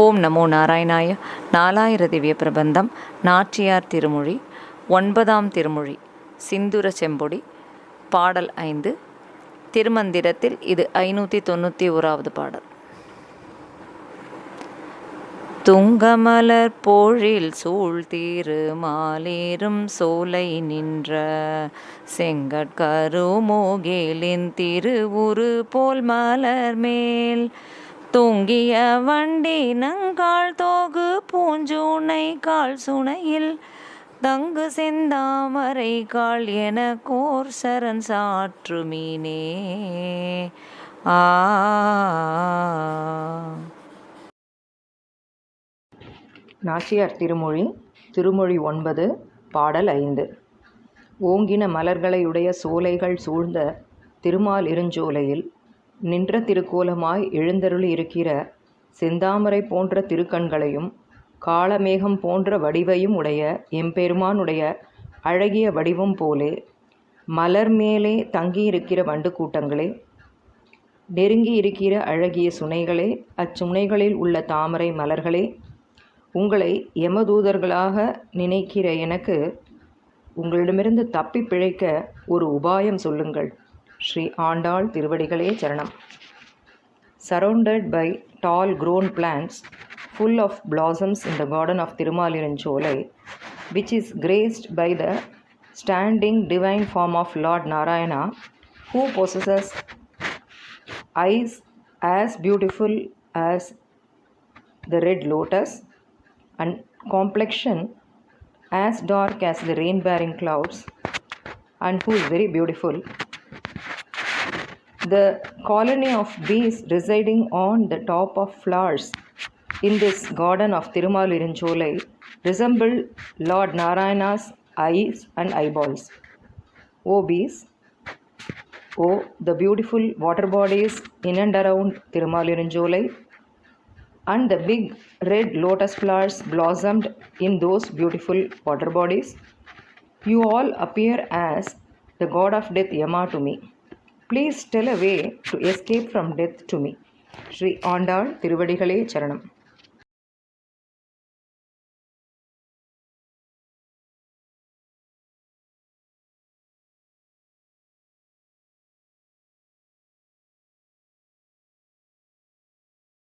ஓம் நமோ நாராயணாய. 4,000 திவ்ய பிரபந்தம். நாச்சியார் திருமொழி. 9ஆம் திருமொழி. சிந்துர செம்பொடி. பாடல் 5. திருமந்திரத்தில் இது 591வது பாடல். துங்கமலர் போழில் சூழ்தீரு மாலேறும் சோலை நின்ற செங்கட்கருமூகிலின் திருவுரு போல் மலர் மேல் தூங்கிய வண்டி நங்கால் தோகு பூஞ்சூனை கால் சுனையில் தங்கு செந்தாமரை கால் என கோர் சரண் சாற்று மீனே. நாச்சியார் திருமொழி. திருமொழி 9. பாடல் 5. ஓங்கின மலர்களையுடைய சோலைகள் சூழ்ந்த திருமால் இருஞ்சோலையில் நின்ற திருக்கோலமாய் எழுந்தருளி இருக்கிற செந்தாமரை போன்ற திருக்கண்களையும் காளமேகம் போன்ற வடிவையும் உடைய எம்பெருமானுடைய அழகிய வடிவம் போலே மலர் மேலே தங்கியிருக்கிற வண்டு கூட்டங்களே, நெருங்கி இருக்கிற அழகிய சுனைகளே, அச்சுனைகளில் உள்ள தாமரை மலர்களே, உங்களை யமதூதர்களாக நினைக்கிற எனக்கு உங்களிடமிருந்து தப்பி பிழைக்க ஒரு உபாயம் சொல்லுங்கள். ஸ்ரீ ஆண்டாள் திருவடிகளே சரணம். Surrounded by tall grown plants full of blossoms in the garden of Thirumaaliruncholai, which is graced by the standing divine form of Lord Narayana, who possesses eyes as beautiful as the red lotus and complexion as dark as the rain-bearing clouds, and who is very beautiful. The colony of bees residing on the top of flowers in this garden of Thirumaaliruncholai resemble Lord Narayana's eyes and eyeballs. O bees, O the beautiful water bodies in and around Thirumaaliruncholai, and the big red lotus flowers blossomed in those beautiful water bodies, you all appear as the god of death Yama to me. Please tell a way to escape from death to me. Sri Andal Tiruvadigalai Charanam.